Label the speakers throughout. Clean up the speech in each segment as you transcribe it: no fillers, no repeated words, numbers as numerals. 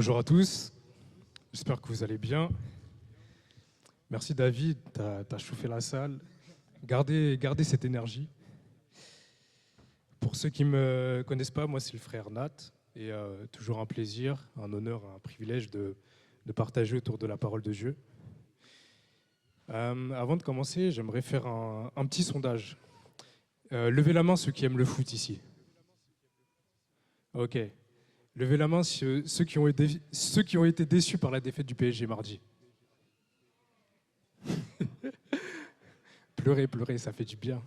Speaker 1: Bonjour à tous, j'espère que vous allez bien. Merci David, t'as chauffé la salle. Gardez cette énergie. Pour ceux qui ne me connaissent pas, moi c'est le frère Nat. Et toujours un plaisir, un honneur, un privilège de partager autour de la parole de Dieu. Avant de commencer, j'aimerais faire un petit sondage. Levez la main ceux qui aiment le foot ici. Ok. Levez la main ceux qui ont été déçus par la défaite du PSG mardi. Pleurez, ça fait du bien.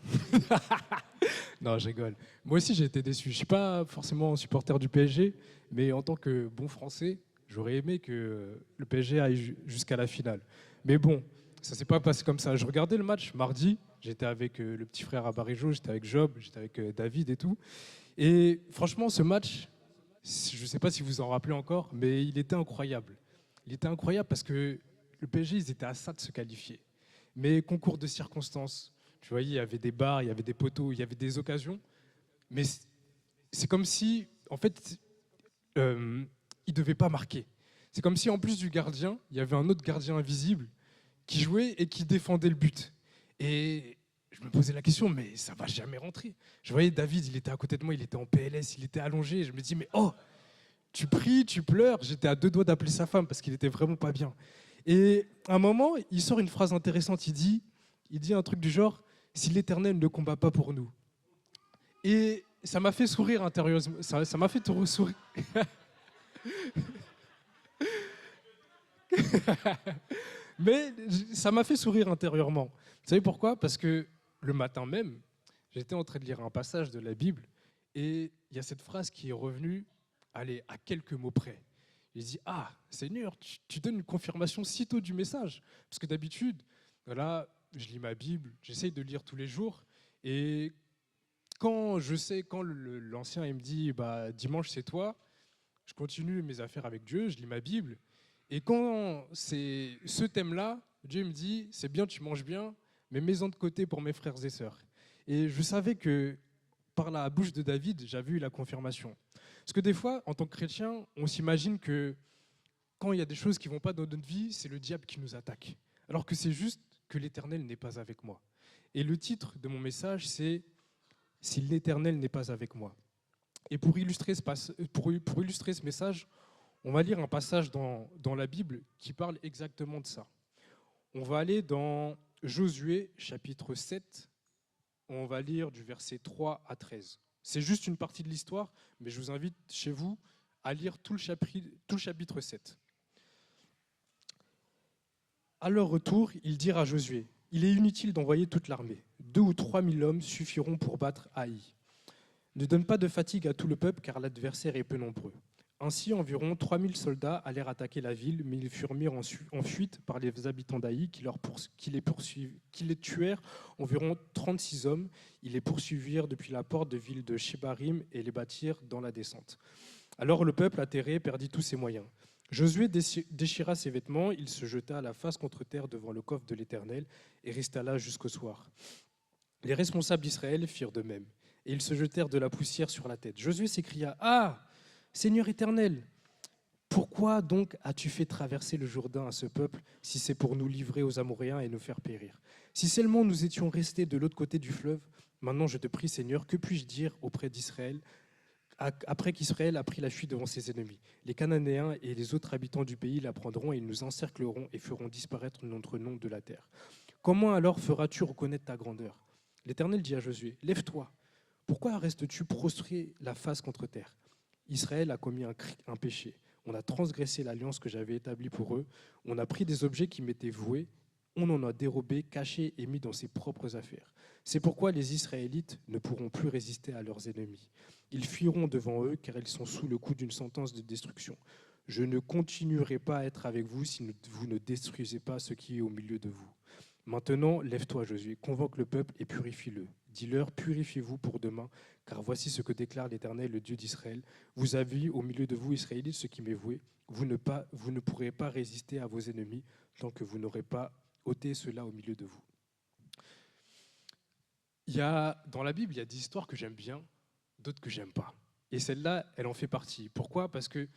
Speaker 1: Non, je rigole. Moi aussi, j'ai été déçu. Je ne suis pas forcément supporter du PSG, mais en tant que bon Français, j'aurais aimé que le PSG aille jusqu'à la finale. Mais bon, ça ne s'est pas passé comme ça. Je regardais le match mardi. J'étais avec le petit frère Abarijo, j'étais avec Job, j'étais avec David et tout. Et franchement, ce match, je ne sais pas si vous en rappelez encore, mais il était incroyable. Il était incroyable parce que le PSG, ils étaient à ça de se qualifier. Mais concours de circonstances, tu vois, il y avait des barres, il y avait des poteaux, il y avait des occasions. Mais c'est comme si, en fait, il ne devait pas marquer. C'est comme si, en plus du gardien, il y avait un autre gardien invisible qui jouait et qui défendait le but. Et je me posais la question, mais ça va jamais rentrer. Je voyais David, il était à côté de moi, il était en PLS, il était allongé. Je me dis, mais oh, tu pries, tu pleures. J'étais à deux doigts d'appeler sa femme parce qu'il était vraiment pas bien. Et à un moment, il sort une phrase intéressante. Il dit un truc du genre, si l'Éternel ne combat pas pour nous. Et ça m'a fait sourire intérieurement. Ça m'a fait sourire. Mais ça m'a fait sourire intérieurement. Vous savez pourquoi? Parce que le matin même, j'étais en train de lire un passage de la Bible et il y a cette phrase qui est revenue, allez, à quelques mots près. Il dit, ah, Seigneur, tu donnes une confirmation si tôt du message. Parce que d'habitude, voilà, je lis ma Bible, j'essaye de lire tous les jours et quand je sais, quand l'ancien il me dit, bah, dimanche c'est toi, je continue mes affaires avec Dieu, je lis ma Bible. Et quand c'est ce thème-là, Dieu me dit, c'est bien, tu manges bien, mais mets-en de côté pour mes frères et sœurs. Et je savais que par la bouche de David, j'avais eu la confirmation. Parce que des fois, en tant que chrétien, on s'imagine que quand il y a des choses qui ne vont pas dans notre vie, c'est le diable qui nous attaque. Alors que c'est juste que l'Éternel n'est pas avec moi. Et le titre de mon message, c'est Si l'Éternel n'est pas avec moi. Et pour illustrer pour illustrer ce message, on va lire un passage dans la Bible qui parle exactement de ça. On va aller dans Josué chapitre 7, on va lire du verset 3 à 13. C'est juste une partie de l'histoire, mais je vous invite chez vous à lire tout le chapitre 7. À leur retour, ils dirent à Josué, « Il est inutile d'envoyer toute l'armée. 2 ou 3 000 hommes suffiront pour battre Haï. Ne donne pas de fatigue à tout le peuple, car l'adversaire est peu nombreux. » Ainsi, environ 3 000 soldats allèrent attaquer la ville, mais ils furent mis en fuite par les habitants d'Haï qui les tuèrent environ 36 hommes. Ils les poursuivirent depuis la porte de ville de Shebarim et les battirent dans la descente. Alors le peuple, atterré, perdit tous ses moyens. Josué déchira ses vêtements, il se jeta à la face contre terre devant le coffre de l'Éternel et resta là jusqu'au soir. Les responsables d'Israël firent de même, et ils se jetèrent de la poussière sur la tête. Josué s'écria, « Ah, Seigneur éternel, pourquoi donc as-tu fait traverser le Jourdain à ce peuple si c'est pour nous livrer aux Amoréens et nous faire périr? Si seulement nous étions restés de l'autre côté du fleuve, maintenant je te prie Seigneur, que puis-je dire auprès d'Israël après qu'Israël a pris la fuite devant ses ennemis? Les Cananéens et les autres habitants du pays l'apprendront et ils nous encercleront et feront disparaître notre nom de la terre. Comment alors feras-tu reconnaître ta grandeur? » L'Éternel dit à Josué, « Lève-toi, pourquoi restes-tu prostré la face contre terre? Israël a commis un péché. On a transgressé l'alliance que j'avais établie pour eux. On a pris des objets qui m'étaient voués. On en a dérobé, caché et mis dans ses propres affaires. C'est pourquoi les Israélites ne pourront plus résister à leurs ennemis. Ils fuiront devant eux car ils sont sous le coup d'une sentence de destruction. Je ne continuerai pas à être avec vous si vous ne détruisez pas ce qui est au milieu de vous. Maintenant, lève-toi, Josué, convoque le peuple et purifie-le. Dis-leur, purifiez-vous pour demain, car voici ce que déclare l'Éternel, le Dieu d'Israël. Vous avez au milieu de vous, Israélites, ce qui m'est voué. Vous ne pourrez pas résister à vos ennemis tant que vous n'aurez pas ôté cela au milieu de vous. Dans la Bible, il y a des histoires que j'aime bien, d'autres que j'aime pas. Et celle-là, elle en fait partie. Pourquoi? Parce que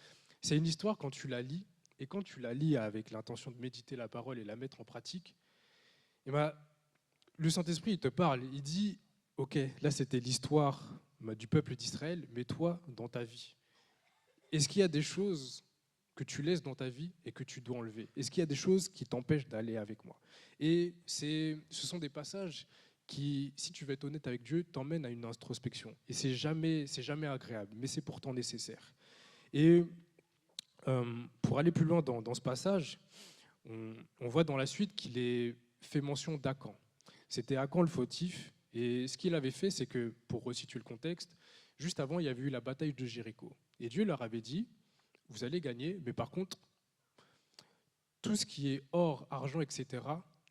Speaker 1: C'est une histoire quand tu la lis, et quand tu la lis avec l'intention de méditer la parole et la mettre en pratique, eh ben, le Saint-Esprit, il te parle, il dit, ok, là c'était l'histoire du peuple d'Israël, mais toi, dans ta vie, est-ce qu'il y a des choses que tu laisses dans ta vie et que tu dois enlever? Est-ce qu'il y a des choses qui t'empêchent d'aller avec moi? Et ce sont des passages qui, si tu veux être honnête avec Dieu, t'emmènent à une introspection. Et c'est jamais agréable, mais c'est pourtant nécessaire. Et pour aller plus loin dans ce passage, on voit dans la suite qu'il est fait mention d'Akan. C'était Akan le fautif, et ce qu'il avait fait, c'est que, pour resituer le contexte, juste avant, il y avait eu la bataille de Jéricho. Et Dieu leur avait dit, vous allez gagner, mais par contre, tout ce qui est or, argent, etc.,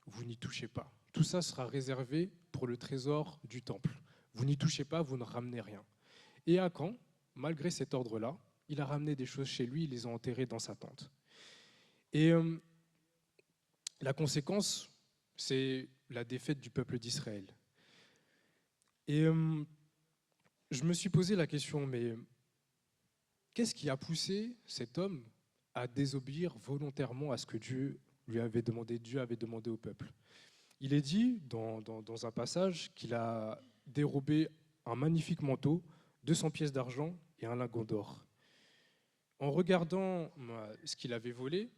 Speaker 1: vous n'y touchez pas. Tout ça sera réservé pour le trésor du temple. Vous n'y touchez pas, vous ne ramenez rien. Et Akan, malgré cet ordre-là, il a ramené des choses chez lui, il les a enterrées dans sa tente. Et la conséquence, c'est la défaite du peuple d'Israël. Et je me suis posé la question, mais qu'est-ce qui a poussé cet homme à désobéir volontairement à ce que Dieu lui avait demandé, Dieu avait demandé au peuple? Il est dit dans un passage qu'il a dérobé un magnifique manteau, 200 pièces d'argent et un lingot d'or. En regardant ce qu'il avait volé,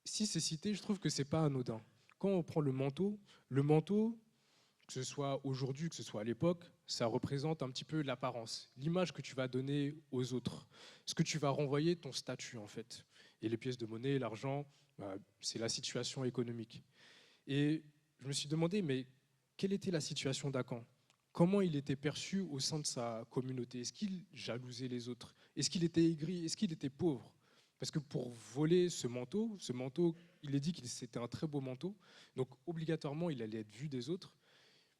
Speaker 1: si c'est cité, je trouve que c'est pas anodin. Quand on prend le manteau, que ce soit aujourd'hui, que ce soit à l'époque, ça représente un petit peu l'apparence, l'image que tu vas donner aux autres, ce que tu vas renvoyer, ton statut en fait. Et les pièces de monnaie, l'argent, c'est la situation économique. Et je me suis demandé, mais quelle était la situation d'Akan? Comment il était perçu au sein de sa communauté? Est-ce qu'il jalousait les autres? Est-ce qu'il était aigri? Est-ce qu'il était pauvre? Parce que pour voler ce manteau, il est dit que c'était un très beau manteau, donc obligatoirement il allait être vu des autres.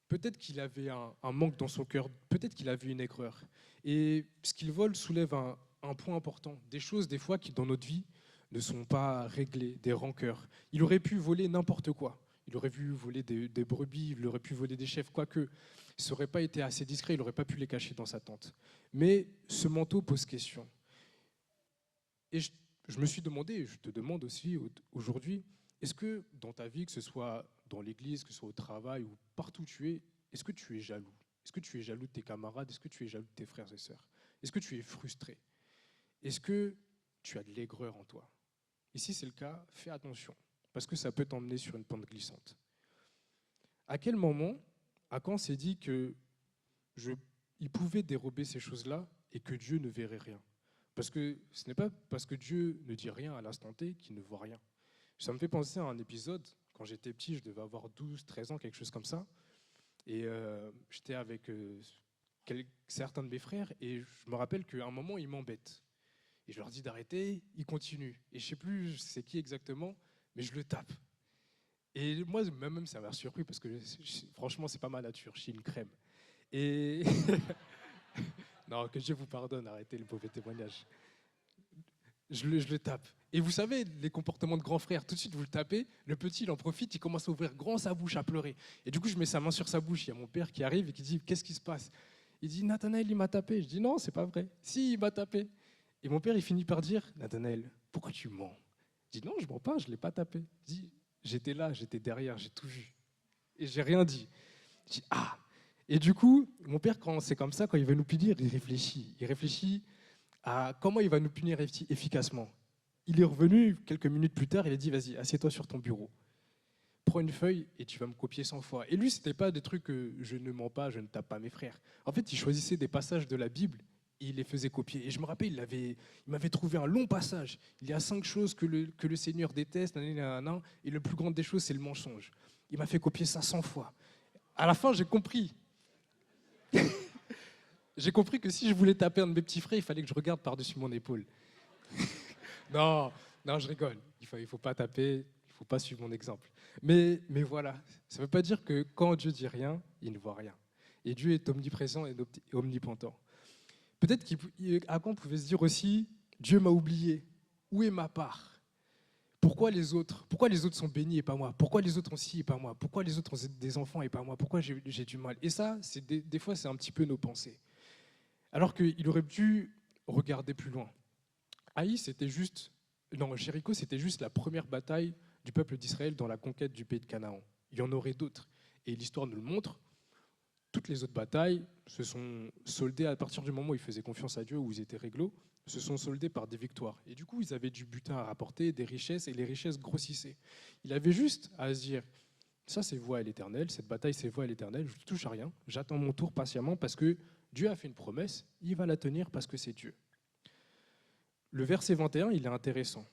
Speaker 1: Peut-être qu'il avait un manque dans son cœur, peut-être qu'il avait une aigreur. Et ce qu'il vole soulève un point important, des choses des fois qui dans notre vie ne sont pas réglées, des rancœurs. Il aurait pu voler n'importe quoi. Il aurait pu voler des brebis, il aurait pu voler des chèvres, quoique ça n'aurait pas été assez discret, il n'aurait pas pu les cacher dans sa tente. Mais ce manteau pose question. Et je me suis demandé, et je te demande aussi aujourd'hui, est-ce que dans ta vie, que ce soit dans l'église, que ce soit au travail ou partout où tu es, est-ce que tu es jaloux? Est-ce que tu es jaloux de tes camarades? Est-ce que tu es jaloux de tes frères et sœurs? Est-ce que tu es frustré? Est-ce que tu as de l'aigreur en toi? Et si c'est le cas, fais attention, parce que ça peut t'emmener sur une pente glissante. À quel moment Akan s'est dit que il pouvait dérober ces choses-là et que Dieu ne verrait rien? Parce que ce n'est pas parce que Dieu ne dit rien à l'instant T qu'il ne voit rien. Ça me fait penser à un épisode, quand j'étais petit, je devais avoir 12, 13 ans, quelque chose comme ça, et j'étais avec certains de mes frères, et je me rappelle qu'à un moment, ils m'embêtent. Et je leur dis d'arrêter, ils continuent. Et je ne sais plus c'est qui exactement, mais je le tape. Et moi, même ça m'a surpris, parce que franchement, c'est pas ma nature, je suis une crème. Et non, que Dieu vous pardonne, arrêtez le mauvais témoignage. Je le tape. Et vous savez, les comportements de grand frère, tout de suite vous le tapez, le petit il en profite, il commence à ouvrir grand sa bouche, à pleurer. Et du coup, je mets sa main sur sa bouche, il y a mon père qui arrive et qui dit, qu'est-ce qui se passe? Il dit, Nathanaël, il m'a tapé. Je dis, non, c'est pas vrai. Si, il m'a tapé. Et mon père, il finit par dire, Nathanaël, pourquoi tu mens? Je dis, non, je mens pas, je l'ai pas tapé. Je dis, j'étais là, j'étais derrière, j'ai tout vu. Et j'ai rien dit. Je dis, ah. Et du coup, mon père, quand c'est comme ça, quand il veut nous punir, il réfléchit. Il réfléchit à comment il va nous punir efficacement. Il est revenu quelques minutes plus tard, il a dit, vas-y, assieds-toi sur ton bureau. Prends une feuille et tu vas me copier 100 fois. Et lui, ce n'était pas des trucs que je ne mens pas, je ne tape pas mes frères. En fait, il choisissait des passages de la Bible et il les faisait copier. Et je me rappelle, il m'avait trouvé un long passage. Il y a 5 choses que le Seigneur déteste, et le plus grand des choses, c'est le mensonge. Il m'a fait copier ça 100 fois. À la fin, j'ai compris. J'ai compris que si je voulais taper un de mes petits frères, il fallait que je regarde par-dessus mon épaule. Non, non, je rigole. Il faut pas taper, il faut pas suivre mon exemple. Mais voilà, ça ne veut pas dire que quand Dieu dit rien, il ne voit rien. Et Dieu est omniprésent et omnipotent. Peut-être qu'Akan pouvait se dire aussi, Dieu m'a oublié. Où est ma part? Pourquoi les autres sont bénis et pas moi? Pourquoi les autres ont ci et pas moi? Pourquoi les autres ont des enfants et pas moi? Pourquoi j'ai du mal? Et ça, des fois, c'est un petit peu nos pensées. Alors qu'il aurait pu regarder plus loin. Haï, c'était juste. Non, Jéricho, c'était juste la première bataille du peuple d'Israël dans la conquête du pays de Canaan. Il y en aurait d'autres. Et l'histoire nous le montre. Toutes les autres batailles se sont soldées à partir du moment où ils faisaient confiance à Dieu, où ils étaient réglo, se sont soldées par des victoires. Et du coup, ils avaient du butin à rapporter, des richesses, et les richesses grossissaient. Il avait juste à se dire, ça c'est voie à l'éternel, cette bataille c'est voie à l'éternel, je ne touche à rien, j'attends mon tour patiemment parce que Dieu a fait une promesse, il va la tenir parce que c'est Dieu. Le verset 21, il est intéressant.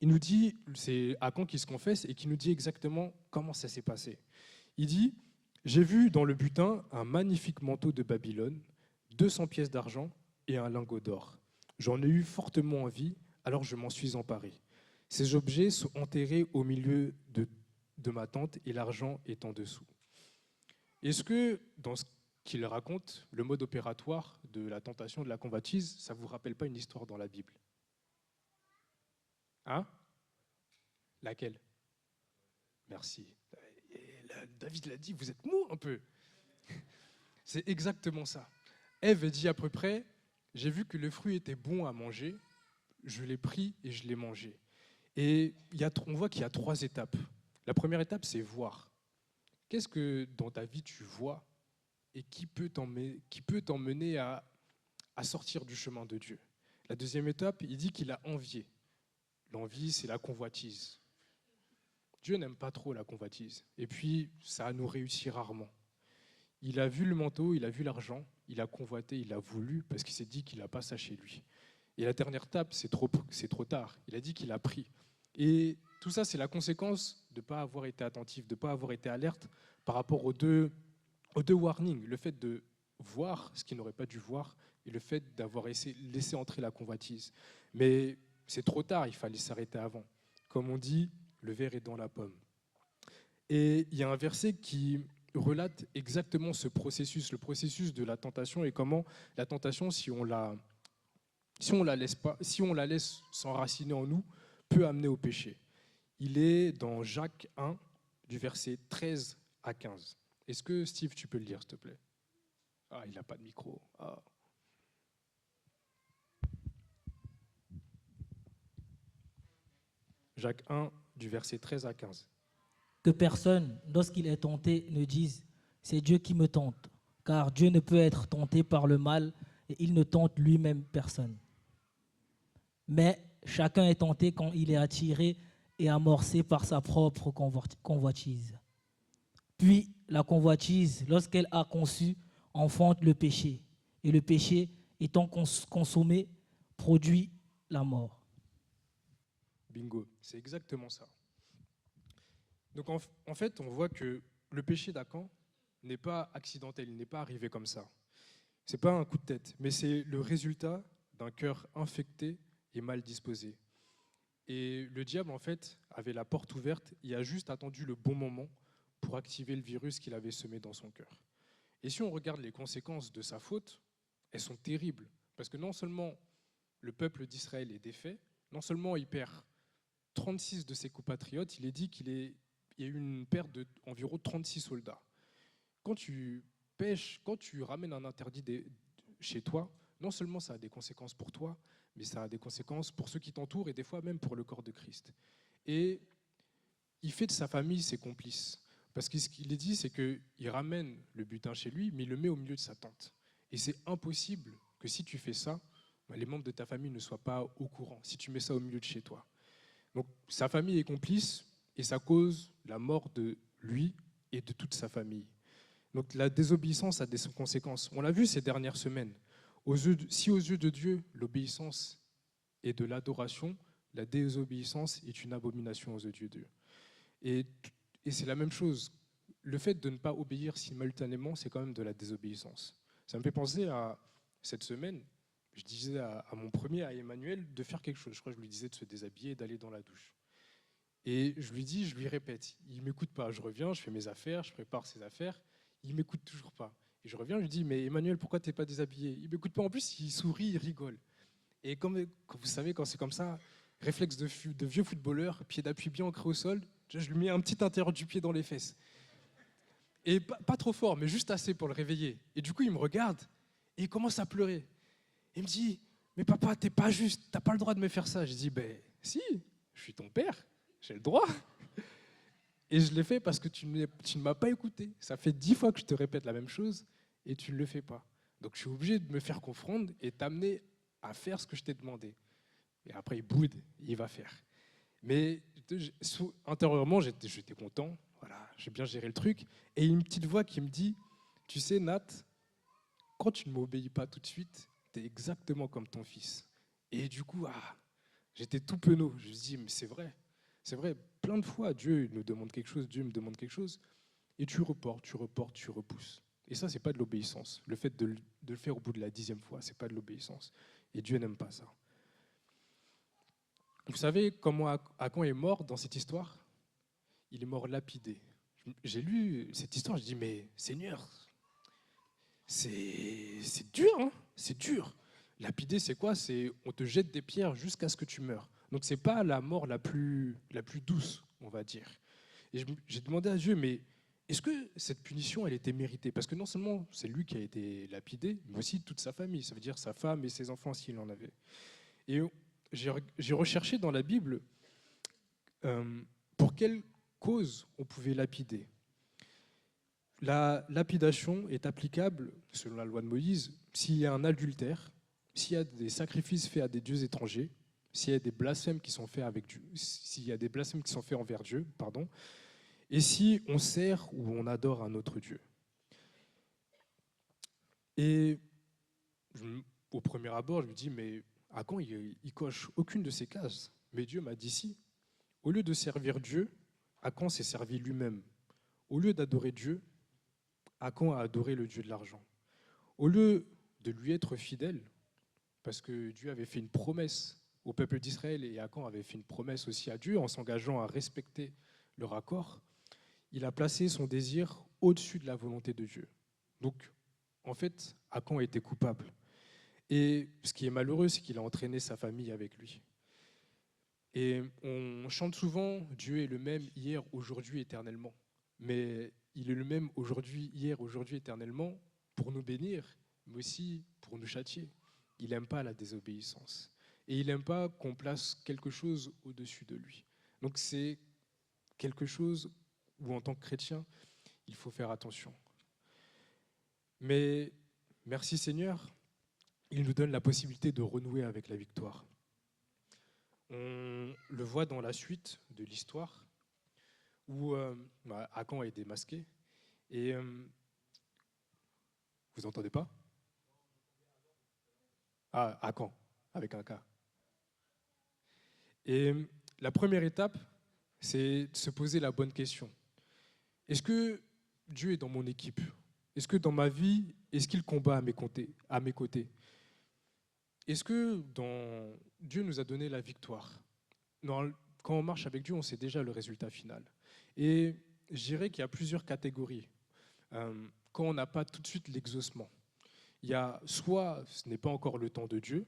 Speaker 1: Il nous dit, c'est Akan qui se confesse et qui nous dit exactement comment ça s'est passé. Il dit, j'ai vu dans le butin un magnifique manteau de Babylone, 200 pièces d'argent et un lingot d'or. J'en ai eu fortement envie, alors je m'en suis emparé. Ces objets sont enterrés au milieu de ma tente et l'argent est en dessous. Est-ce que dans ce qu'il raconte, le mode opératoire de la tentation, de la convoitise, ça ne vous rappelle pas une histoire dans la Bible? Hein? Laquelle? Merci. David l'a dit, vous êtes mou un peu. C'est exactement ça. Ève dit à peu près, j'ai vu que le fruit était bon à manger, je l'ai pris et je l'ai mangé. Et on voit qu'il y a 3 étapes. La première étape, c'est voir. Qu'est-ce que dans ta vie tu vois et qui peut t'emmener à sortir du chemin de Dieu? La deuxième étape, il dit qu'il a envié. L'envie, c'est la convoitise. Dieu n'aime pas trop la convoitise. Et puis, ça nous réussit rarement. Il a vu le manteau, il a vu l'argent, il a convoité, il a voulu, parce qu'il s'est dit qu'il n'a pas ça chez lui. Et la dernière étape, c'est trop tard. Il a dit qu'il a pris. Et tout ça, c'est la conséquence de ne pas avoir été attentif, de ne pas avoir été alerte par rapport aux deux warnings. Le fait de voir ce qu'il n'aurait pas dû voir et le fait d'avoir laissé entrer la convoitise. Mais c'est trop tard, il fallait s'arrêter avant. Comme on dit, le verre est dans la pomme. Et il y a un verset qui relate exactement ce processus, le processus de la tentation et comment la tentation, si on la laisse s'enraciner en nous, peut amener au péché. Il est dans Jacques 1, du verset 13 à 15. Est-ce que Steve, tu peux le lire, s'il te plaît? Ah, il n'a pas de micro. Ah. Jacques 1, du verset 13 à 15.
Speaker 2: Que personne, lorsqu'il est tenté, ne dise « c'est Dieu qui me tente », car Dieu ne peut être tenté par le mal et il ne tente lui-même personne. Mais chacun est tenté quand il est attiré et amorcé par sa propre convoitise. Puis la convoitise, lorsqu'elle a conçu, enfante le péché. Et le péché, étant consommé, produit la mort.
Speaker 1: Bingo, c'est exactement ça. Donc en fait, on voit que le péché d'Akan n'est pas accidentel, il n'est pas arrivé comme ça. Ce n'est pas un coup de tête, mais c'est le résultat d'un cœur infecté et mal disposé. Et le diable, en fait, avait la porte ouverte, il a juste attendu le bon moment pour activer le virus qu'il avait semé dans son cœur. Et si on regarde les conséquences de sa faute, elles sont terribles. Parce que non seulement le peuple d'Israël est défait, non seulement il perd 36 de ses compatriotes, il est dit qu'il y a eu une perte d'environ 36 soldats. Quand tu pêches, quand tu ramènes un interdit chez toi, non seulement ça a des conséquences pour toi, mais ça a des conséquences pour ceux qui t'entourent et des fois même pour le corps de Christ. Et il fait de sa famille ses complices. Parce que ce qu'il est dit, c'est qu'il ramène le butin chez lui, mais il le met au milieu de sa tente. Et c'est impossible que si tu fais ça, les membres de ta famille ne soient pas au courant, si tu mets ça au milieu de chez toi. Donc sa famille est complice et ça cause la mort de lui et de toute sa famille. Donc la désobéissance a des conséquences. On l'a vu ces dernières semaines. Si aux yeux de Dieu, l'obéissance est de l'adoration, la désobéissance est une abomination aux yeux de Dieu. Et c'est la même chose. Le fait de ne pas obéir simultanément, c'est quand même de la désobéissance. Ça me fait penser à cette semaine, je disais à mon premier, à Emmanuel, de faire quelque chose. Je crois que je lui disais de se déshabiller et d'aller dans la douche. Et je lui répète. Il ne m'écoute pas. Je reviens, je fais mes affaires, je prépare ses affaires. Il ne m'écoute toujours pas. Et je reviens, je lui dis, mais Emmanuel, pourquoi tu n'es pas déshabillé? Il ne m'écoute pas. En plus, il sourit, il rigole. Et comme vous savez, quand c'est comme ça, réflexe de vieux footballeur, pied d'appui bien ancré au sol, je lui mets un petit intérieur du pied dans les fesses. Et pas trop fort, mais juste assez pour le réveiller. Et du coup, il me regarde et il commence à pleurer. Il me dit, mais papa, t'es pas juste, t'as pas le droit de me faire ça. Je dis, ben si, je suis ton père, j'ai le droit. Et je l'ai fait parce que tu ne m'as pas écouté. Ça fait 10 fois que je te répète la même chose et tu ne le fais pas. Donc je suis obligé de me faire confondre et t'amener à faire ce que je t'ai demandé. Et après, il boude, il va faire. Mais intérieurement, j'étais content. Voilà, j'ai bien géré le truc. Et il y a une petite voix qui me dit, tu sais, Nat, quand tu ne m'obéis pas tout de suite, tu es exactement comme ton fils. Et du coup, j'étais tout penaud. Je me dis, mais c'est vrai, plein de fois, Dieu nous demande quelque chose, Dieu me demande quelque chose, et tu reportes, tu repousses. Et ça, c'est pas de l'obéissance. Le fait de le faire au bout de la 10e fois, c'est pas de l'obéissance. Et Dieu n'aime pas ça. Vous savez comment Achan est mort dans cette histoire? Il est mort lapidé. J'ai lu cette histoire, je dis, mais Seigneur, c'est dur, hein, c'est dur. Lapidé, c'est quoi? C'est on te jette des pierres jusqu'à ce que tu meurs. Donc c'est pas la mort la plus douce, on va dire. Et j'ai demandé à Dieu, mais est-ce que cette punition, elle était méritée? Parce que non seulement c'est lui qui a été lapidé, mais aussi toute sa famille. Ça veut dire sa femme et ses enfants s'il en avait. Et j'ai recherché dans la Bible pour quelle cause on pouvait lapider. La lapidation est applicable, selon la loi de Moïse, s'il y a un adultère, s'il y a des sacrifices faits à des dieux étrangers, s'il y a des blasphèmes qui sont faits avec Dieu, s'il y a des blasphèmes qui sont faits envers Dieu, pardon, et si on sert ou on adore un autre Dieu. Et au premier abord, je me dis, mais Achan, il coche aucune de ces cases. Mais Dieu m'a dit si. Au lieu de servir Dieu, Achan s'est servi lui-même. Au lieu d'adorer Dieu, Achan a adoré le Dieu de l'argent. Au lieu de lui être fidèle, parce que Dieu avait fait une promesse au peuple d'Israël et Achan avait fait une promesse aussi à Dieu en s'engageant à respecter leur accord, il a placé son désir au-dessus de la volonté de Dieu. Donc, en fait, Achan était coupable. Et ce qui est malheureux, c'est qu'il a entraîné sa famille avec lui. Et on chante souvent « Dieu est le même hier, aujourd'hui, éternellement ». Mais il est le même aujourd'hui, hier, aujourd'hui, éternellement, pour nous bénir, mais aussi pour nous châtier. Il n'aime pas la désobéissance. Et il n'aime pas qu'on place quelque chose au-dessus de lui. Donc c'est quelque chose où, en tant que chrétien, il faut faire attention. Mais merci Seigneur, il nous donne la possibilité de renouer avec la victoire. On le voit dans la suite de l'histoire, où Achan est démasqué. Et vous entendez pas? Ah, Achan, avec un K. Et la première étape, c'est de se poser la bonne question. Est-ce que Dieu est dans mon équipe? Est-ce que dans ma vie, est-ce qu'il combat à mes côtés? Est-ce que Dieu nous a donné la victoire? Quand on marche avec Dieu, on sait déjà le résultat final. Et je dirais qu'il y a plusieurs catégories. Quand on n'a pas tout de suite l'exaucement, il y a soit ce n'est pas encore le temps de Dieu.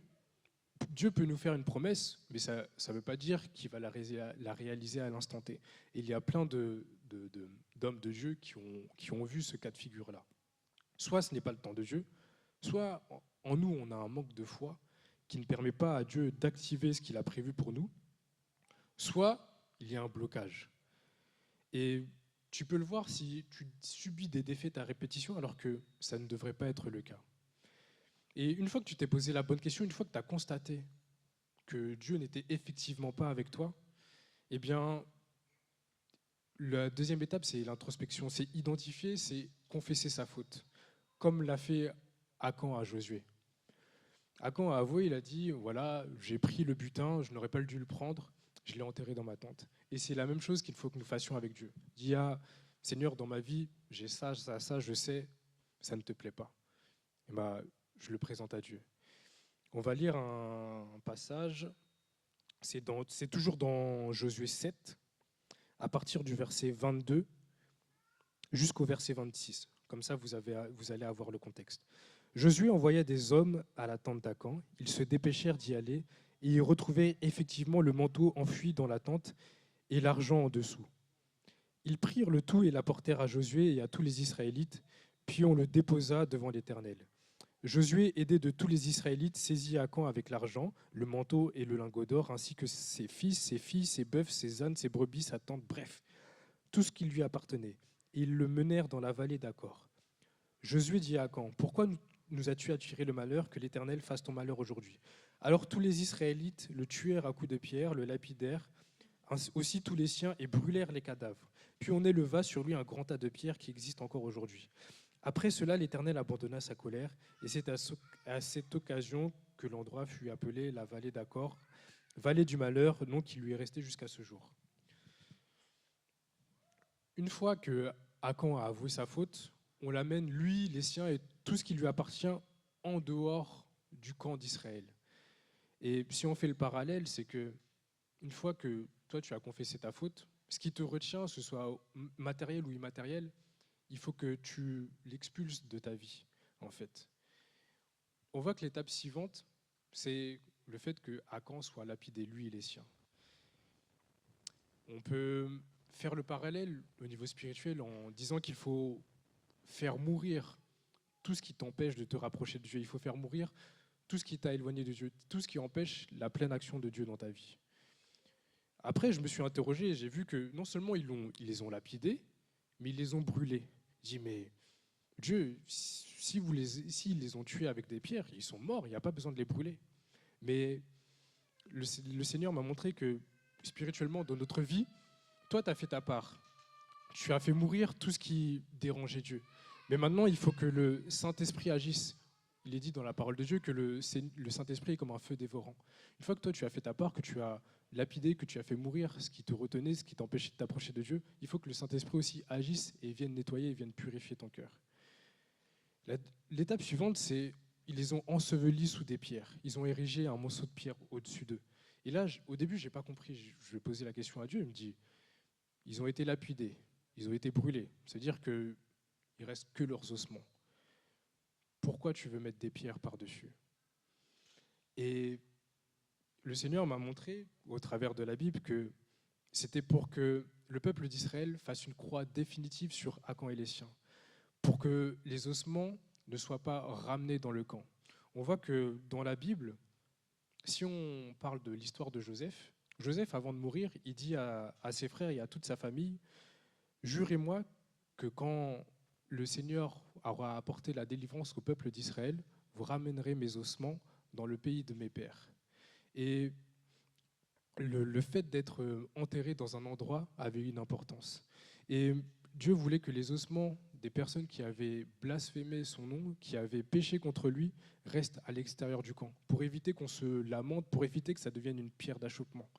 Speaker 1: Dieu peut nous faire une promesse, mais ça ne veut pas dire qu'il va la réaliser à l'instant T. Et il y a plein d'hommes de Dieu qui ont vu ce cas de figure-là. Soit ce n'est pas le temps de Dieu, soit en nous, on a un manque de foi qui ne permet pas à Dieu d'activer ce qu'il a prévu pour nous, soit il y a un blocage. Et tu peux le voir si tu subis des défaites à répétition alors que ça ne devrait pas être le cas. Et une fois que tu t'es posé la bonne question, une fois que tu as constaté que Dieu n'était effectivement pas avec toi, eh bien, la deuxième étape, c'est l'introspection, c'est identifier, c'est confesser sa faute, comme l'a fait Achan à Josué. Achan a avoué, il a dit, voilà, j'ai pris le butin, je n'aurais pas dû le prendre, je l'ai enterré dans ma tente. Et c'est la même chose qu'il faut que nous fassions avec Dieu. Dis, Seigneur, dans ma vie, j'ai ça, je sais, ça ne te plaît pas. Et je le présente à Dieu. On va lire un passage, c'est toujours dans Josué 7, à partir du verset 22 jusqu'au verset 26. Comme ça, vous allez avoir le contexte. Josué envoya des hommes à la tente d'Achan. Ils se dépêchèrent d'y aller et y retrouvaient effectivement le manteau enfui dans la tente et l'argent en dessous. Ils prirent le tout et l'apportèrent à Josué et à tous les Israélites, puis on le déposa devant l'Éternel. Josué, aidé de tous les Israélites, saisit Akan avec l'argent, le manteau et le lingot d'or, ainsi que ses fils, ses filles, ses bœufs, ses ânes, ses brebis, sa tente, bref, tout ce qui lui appartenait. Et ils le menèrent dans la vallée d'Acor. Josué dit à Akan, pourquoi nous as-tu attiré le malheur, que l'Éternel fasse ton malheur aujourd'hui? Alors tous les Israélites le tuèrent à coups de pierre, le lapidèrent, aussi tous les siens, et brûlèrent les cadavres. Puis on éleva sur lui un grand tas de pierres qui existe encore aujourd'hui. Après cela, l'Éternel abandonna sa colère, et c'est à cette occasion que l'endroit fut appelé la vallée d'Acor, vallée du malheur, nom qui lui est resté jusqu'à ce jour. Une fois que Akan a avoué sa faute, on l'amène, lui, les siens et tout ce qui lui appartient, en dehors du camp d'Israël. Et si on fait le parallèle, c'est que une fois que toi tu as confessé ta faute, ce qui te retient, ce soit matériel ou immatériel, il faut que tu l'expulses de ta vie, en fait. On voit que l'étape suivante, c'est le fait que Akan soit lapidé, lui et les siens. On peut faire le parallèle au niveau spirituel en disant qu'il faut faire mourir tout ce qui t'empêche de te rapprocher de Dieu. Il faut faire mourir tout ce qui t'a éloigné de Dieu, tout ce qui empêche la pleine action de Dieu dans ta vie. Après, je me suis interrogé et j'ai vu que non seulement ils les ont lapidés, mais ils les ont brûlés. J'ai dit, mais Dieu, s'ils les ont tués avec des pierres, ils sont morts, il n'y a pas besoin de les brûler. Mais le Seigneur m'a montré que spirituellement, dans notre vie, toi, tu as fait ta part. Tu as fait mourir tout ce qui dérangeait Dieu. Mais maintenant, il faut que le Saint-Esprit agisse. Il est dit dans la parole de Dieu que le Saint-Esprit est comme un feu dévorant. Une fois que toi, tu as fait ta part, que tu as lapidé, que tu as fait mourir ce qui te retenait, ce qui t'empêchait de t'approcher de Dieu, il faut que le Saint-Esprit aussi agisse et vienne nettoyer et vienne purifier ton cœur. L'étape suivante, c'est ils les ont ensevelis sous des pierres. Ils ont érigé un monceau de pierre au-dessus d'eux. Et là, au début, je n'ai pas compris. Je vais poser la question à Dieu. Il me dit, ils ont été lapidés, ils ont été brûlés. C'est-à-dire qu'il ne reste que leurs ossements. Pourquoi tu veux mettre des pierres par-dessus? Et le Seigneur m'a montré, au travers de la Bible, que c'était pour que le peuple d'Israël fasse une croix définitive sur Akan et les siens, pour que les ossements ne soient pas ramenés dans le camp. On voit que dans la Bible, si on parle de l'histoire de Joseph, Joseph, avant de mourir, il dit à ses frères et à toute sa famille, « Jurez-moi que quand le Seigneur aura apporté la délivrance au peuple d'Israël, vous ramènerez mes ossements dans le pays de mes pères. » Et le fait d'être enterré dans un endroit avait une importance. Et Dieu voulait que les ossements des personnes qui avaient blasphémé son nom, qui avaient péché contre lui, restent à l'extérieur du camp, pour éviter qu'on se lamente, pour éviter que ça devienne une pierre d'achoppement,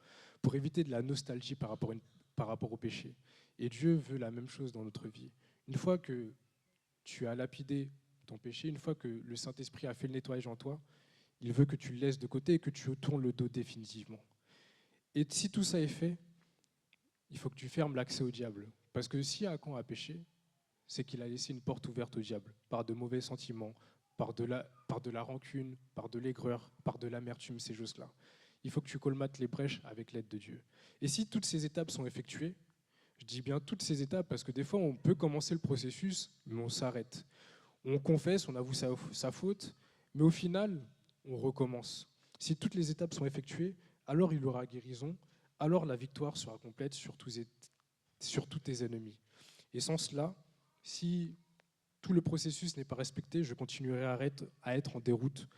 Speaker 1: pour éviter de la nostalgie par rapport au péché. Et Dieu veut la même chose dans notre vie. Une fois que tu as lapidé ton péché, une fois que le Saint-Esprit a fait le nettoyage en toi, il veut que tu le laisses de côté et que tu tournes le dos définitivement. Et si tout ça est fait, il faut que tu fermes l'accès au diable. Parce que si Akan a péché, c'est qu'il a laissé une porte ouverte au diable, par de mauvais sentiments, par de la rancune, par de l'aigreur, par de l'amertume, ces choses-là. Il faut que tu colmates les brèches avec l'aide de Dieu. Et si toutes ces étapes sont effectuées, je dis bien toutes ces étapes parce que des fois, on peut commencer le processus, mais on s'arrête. On confesse, on avoue sa faute, mais au final, on recommence. Si toutes les étapes sont effectuées, alors il y aura guérison, alors la victoire sera complète sur tous tes ennemis. Et sans cela, si tout le processus n'est pas respecté, je continuerai à être en déroute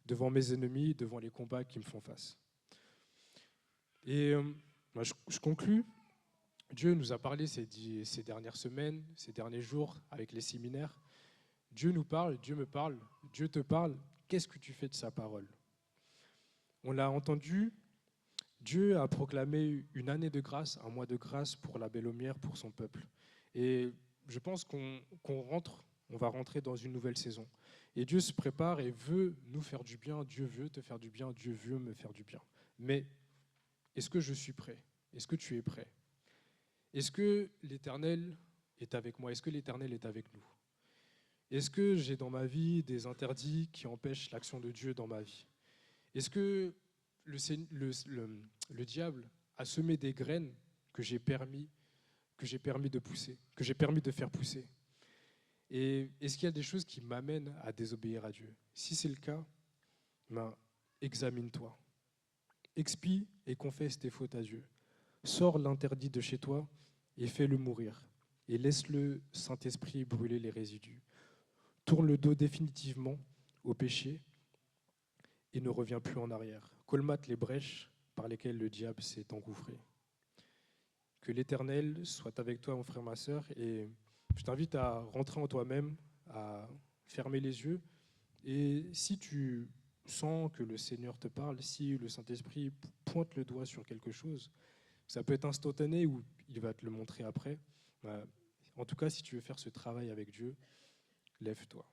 Speaker 1: devant mes ennemis, devant les combats qui me font face. Et je conclus. Dieu nous a parlé ces dernières semaines, ces derniers jours, avec les séminaires. Dieu nous parle, Dieu me parle, Dieu te parle. Qu'est-ce que tu fais de sa parole? On l'a entendu, Dieu a proclamé une année de grâce, un mois de grâce pour la Belle-Aumière, pour son peuple. Et je pense on va rentrer dans une nouvelle saison. Et Dieu se prépare et veut nous faire du bien. Dieu veut te faire du bien. Dieu veut me faire du bien. Mais est-ce que je suis prêt? Est-ce que tu es prêt? Est-ce que l'Éternel est avec moi? Est-ce que l'Éternel est avec nous? Est-ce que j'ai dans ma vie des interdits qui empêchent l'action de Dieu dans ma vie? Est-ce que le diable a semé des graines que j'ai permis de pousser, que j'ai permis de faire pousser? Et est-ce qu'il y a des choses qui m'amènent à désobéir à Dieu? Si c'est le cas, ben, examine-toi. Expie et confesse tes fautes à Dieu. Sors l'interdit de chez toi et fais-le mourir. Et laisse le Saint-Esprit brûler les résidus. Tourne le dos définitivement au péché et ne reviens plus en arrière. Colmate les brèches par lesquelles le diable s'est engouffré. Que l'Éternel soit avec toi, mon frère, ma sœur, et je t'invite à rentrer en toi-même, à fermer les yeux, et si tu sens que le Seigneur te parle, si le Saint-Esprit pointe le doigt sur quelque chose, ça peut être instantané ou il va te le montrer après. En tout cas, si tu veux faire ce travail avec Dieu, lève-toi.